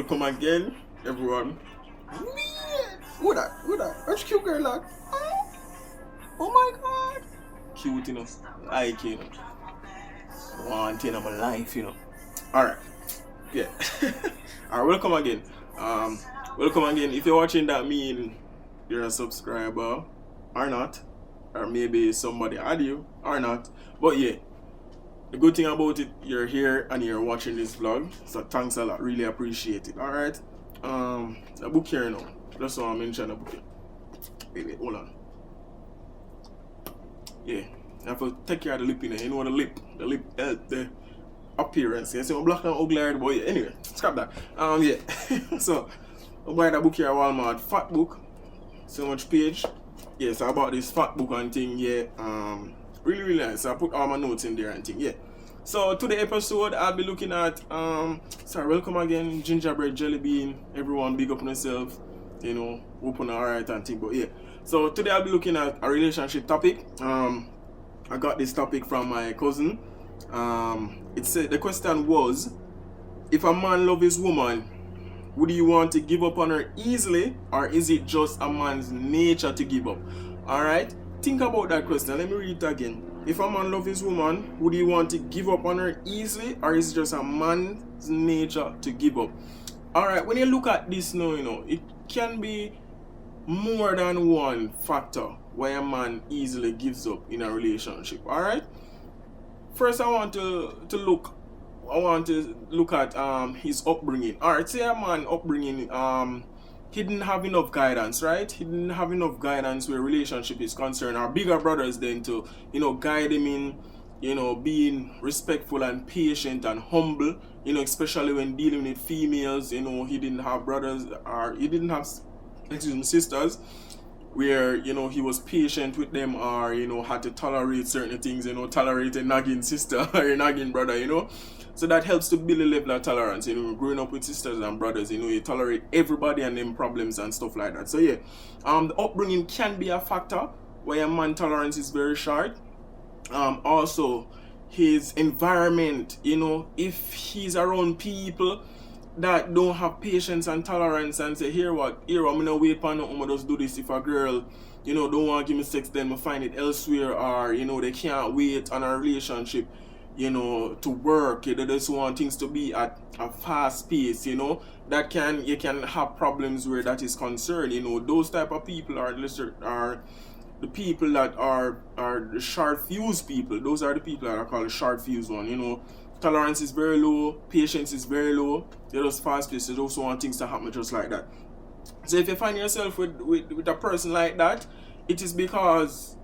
welcome again, everyone. Who that? Which cute girl that? Oh my god. Cute, like, one thing of my life, Alright. Yeah. Alright, welcome again. Welcome again. If you're watching, that mean you're a subscriber or not. Or maybe somebody add you or not. But yeah. The good thing about it, you're here and you're watching this vlog, so thanks a lot, really appreciate it. Alright, the book here now, just so I mention the book here. Wait, hold on. Yeah, you have to take care of the lip, you know the lip, the appearance. You see my black and ugly, but yeah, anyway, scrap that. Yeah, so I buy the book here at Walmart, fat book, so much page. Yeah, so I bought this fat book and thing, yeah, really nice. So I put all my notes in there and thing, yeah. So today episode I'll be looking at welcome again, gingerbread jelly bean. Everyone big up on yourself, open alright and thing. But yeah. So today I'll be looking at a relationship topic. I got this topic from my cousin. It said the question was, if a man loves his woman, would you want to give up on her easily, or is it just a man's nature to give up? Alright? Think about that question. Let me read it again. If a man loves his woman, would he want to give up on her easily, or is it just a man's nature to give up? Alright, when you look at this now, it can be more than one factor why a man easily gives up in a relationship. Alright? First, I want to look at his upbringing. Alright, say a man upbringing, he didn't have enough guidance, right? He didn't have enough guidance where relationship is concerned. Our bigger brothers then to, guide him in, being respectful and patient and humble, especially when dealing with females. He didn't have brothers, or he didn't have, sisters, where, he was patient with them, or, had to tolerate certain things, tolerate a nagging sister or a nagging brother, So that helps to build a level of tolerance, growing up with sisters and brothers, you tolerate everybody and them problems and stuff like that. So yeah, the upbringing can be a factor where a man tolerance is very short. Also, his environment, if he's around people that don't have patience and tolerance and say, here I'm gonna wait for no, I'm gonna just do this. If a girl, don't want to give me sex, then I find it elsewhere, or, they can't wait on a relationship, to work. They just want things to be at a fast pace, you can have problems where that is concerned. Those type of people are the people that are the short fuse people. Those are the people that are called the short fuse one. Tolerance is very low, patience is very low. They're just fast paced. They also want things to happen just like that. So if you find yourself with a person like that, it is because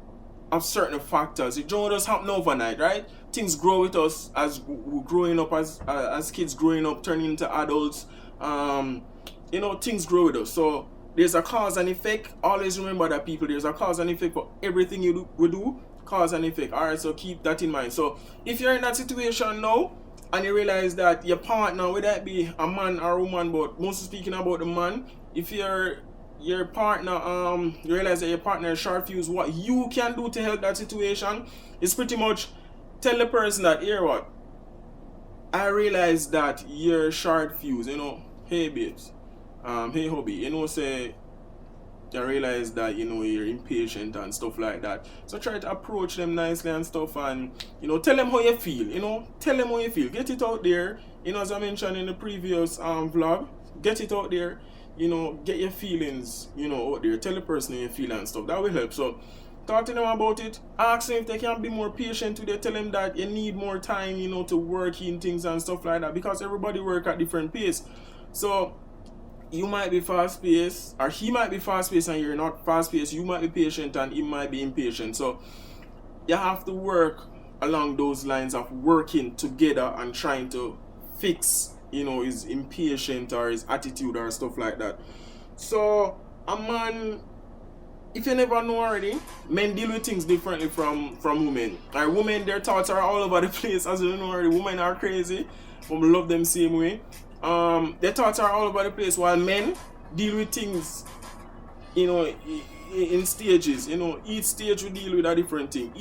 of certain factors. It don't just happen overnight, right? Things grow with us as we're growing up, as kids growing up, turning into adults. Things grow with us. So there's a cause and effect. Always remember that, people. There's a cause and effect for everything we do. Cause and effect. Alright, so keep that in mind. So if you're in that situation now and you realize that your partner, whether it be a man or a woman, but mostly speaking about the man, if your partner, you realize that your partner is short fuse, what you can do to help that situation is pretty much tell the person that, here what, I realize that you're short fuse, hey babes, hey hubby, say, I realize that, you're impatient and stuff like that. So try to approach them nicely and stuff, and, tell them how you feel, tell them how you feel. Get it out there, as I mentioned in the previous vlog, get it out there, get your feelings, out there. Tell the person how you feel and stuff. That will help. So talk to them about it. Ask them if they can be more patient with you. Tell them that you need more time, to work in things and stuff like that, because everybody work at different pace. So you might be fast-paced, or he might be fast-paced and you're not fast-paced. You might be patient and he might be impatient. So you have to work along those lines of working together and trying to fix, his impatient or his attitude or stuff like that. So a man, if you never know already, men deal with things differently from women. Women, their thoughts are all over the place, as you know already. Women are crazy. We love them same way. Their thoughts are all over the place, while men deal with things, in stages. You know, each stage we deal with a different thing.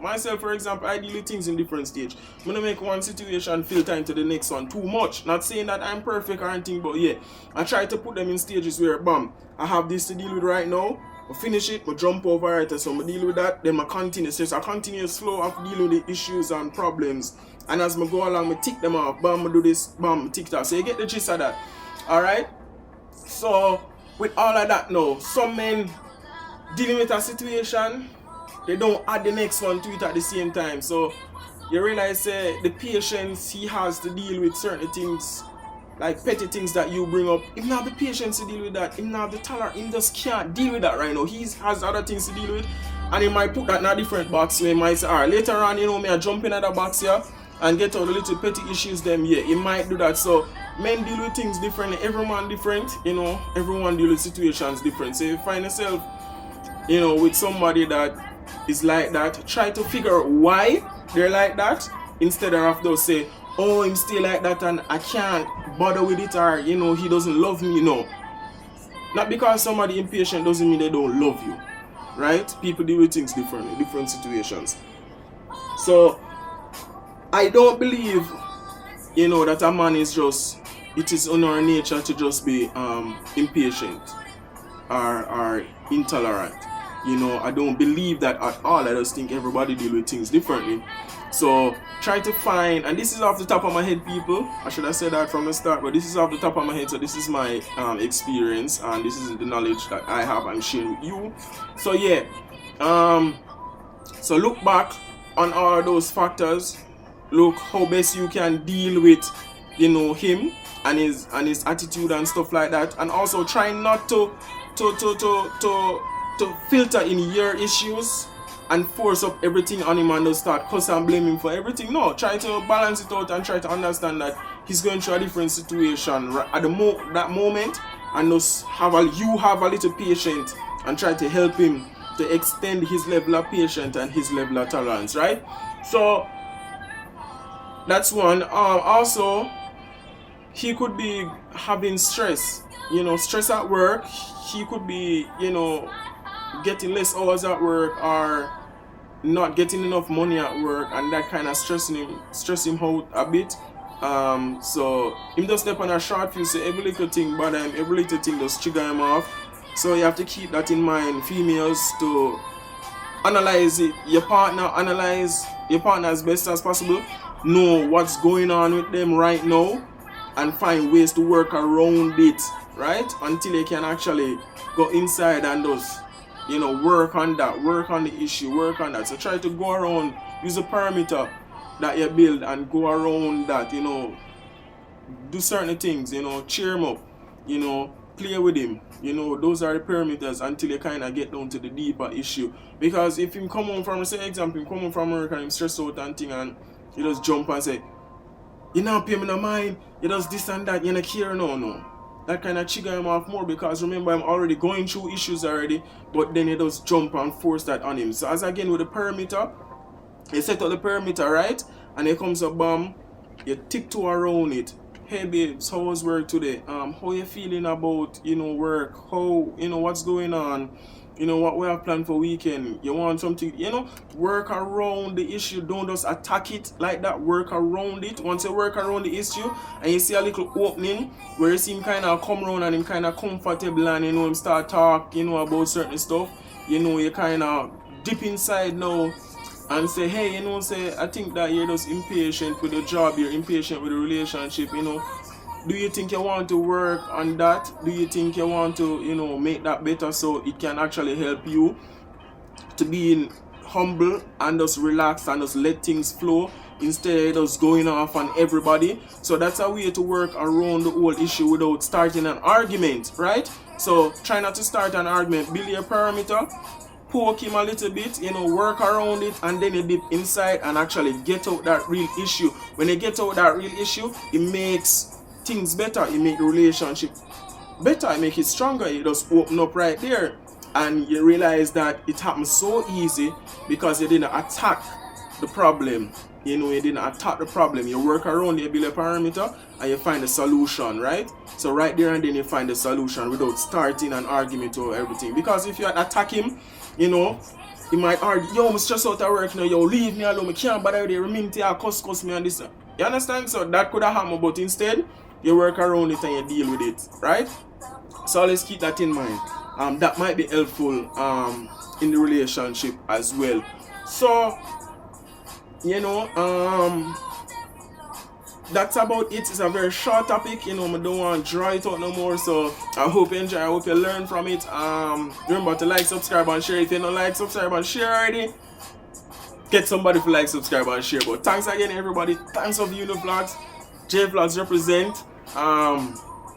Myself, for example, I deal with things in different stage. I'm gonna make one situation filter into the next one too much. Not saying that I'm perfect or anything, but yeah, I try to put them in stages where bam, I have this to deal with right now. I finish it, I jump over it, so I deal with that. Then I continue. So it's a continuous flow of dealing with the issues and problems. And as I go along, I tick them off. Bam, I do this. Bam, tick that. So you get the gist of that. All right. So with all of that now, some men dealing with a situation, they don't add the next one to it at the same time. So you realize the patience he has to deal with certain things, like petty things that you bring up. He not have the patience to deal with that. He not have the tolerance. He just can't deal with that right now. He has other things to deal with, and he might put that in a different box. So he might say, alright, later on, you know, me I jump in another box here and get out the little petty issues them. Yeah, he might do that. So men deal with things differently. Every man different. You know, everyone deal with situations different. So if you find yourself, you know, with somebody that is like that, try to figure out why they're like that, instead of just say, oh, I'm still like that and I can't bother with it, or you know, he doesn't love me. No, not because somebody impatient doesn't mean they don't love you, right? People deal with things differently, different situations. So I don't believe, you know, that a man is just, it is in our nature to just be impatient or intolerant. You know, I don't believe that at all. I just think everybody deal with things differently. So try to find, and this is off the top of my head, people. I should have said that from the start, but this is off the top of my head. So this is my experience, and this is the knowledge that I have. I'm sharing with you. So yeah, so look back on all those factors. Look how best you can deal with, you know, him and his attitude and stuff like that, and also try not to filter in your issues and force up everything on him and just start cuss and blame him for everything. No, try to balance it out and try to understand that he's going through a different situation at that moment, and just have a little patience and try to help him to extend his level of patience and his level of tolerance, right? So that's one. Also, he could be having stress, you know, stress at work. He could be, you know, getting less hours at work or not getting enough money at work, and that kind of stress him out a bit. So him just step on a short fuse, so every little thing bother him, every little thing just trigger him off. So you have to keep that in mind, females, to analyze your partner as best as possible, know what's going on with them right now, and find ways to work around it, right? Until you can actually go inside and just, you know, work on that, work on the issue, work on that. So try to go around, use a parameter that you build and go around that, you know, do certain things, you know, cheer him up, you know, play with him, you know. Those are the parameters until you kind of get down to the deeper issue. Because if him come home from, say example, him come home from work and him stressed out and thing, and you just jump and say, you not pay me no mind, you just this and that, you not care, no. That kind of trigger him off more, because remember, I'm already going through issues already, but then you just jump and force that on him. So as again with the perimeter, you set up the perimeter, right? And it comes up, bam, you tiptoe around it. Hey babes, how was work today? How you feeling about, you know, work? How, you know, what's going on? You know, what we have planned for weekend? You want something, you know, work around the issue. Don't just attack it like that. Work around it. Once you work around the issue and you see a little opening where you see him kind of come around and him kind of comfortable, and you know, him start talk, you know, about certain stuff, you know, you kind of dip inside now and say, hey, you know, say, I think that you're just impatient with the job, you're impatient with the relationship, you know. Do you think you want to work on that? Do you think you want to, you know, make that better so it can actually help you to be humble and just relax and just let things flow instead of just going off on everybody? So that's a way to work around the whole issue without starting an argument, right? So try not to start an argument. Build your parameter, poke him a little bit, you know, work around it, and then you dip inside and actually get out that real issue. When you get out that real issue, it makes things better, it make the relationship better, it make it stronger. You just open up right there, and you realize that it happens so easy because you didn't attack the problem You know, you didn't attack the problem. You work around it, you build a parameter, and you find a solution, right? So right there and then you find the solution without starting an argument or everything. Because if you attack him, you know, he might argue, yo, I'm stressed out at work now, yo, leave me alone, I can't bother with it, remain to cuss me and this. You understand? So that could have happened, but instead, you work around it and you deal with it, right? So let's keep that in mind. That might be helpful in the relationship as well. So, you know, that's about it. It's a very short topic, you know, I don't want to draw it out no more. So I hope you enjoy, I hope you learn from it. Remember to like, subscribe and share. If you don't like, subscribe and share already, get somebody to like, subscribe and share. But thanks again everybody. Thanks for viewing the vlogs. J Vlogs represent.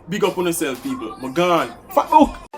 Big up on yourself, people. I'm gone. Fuck.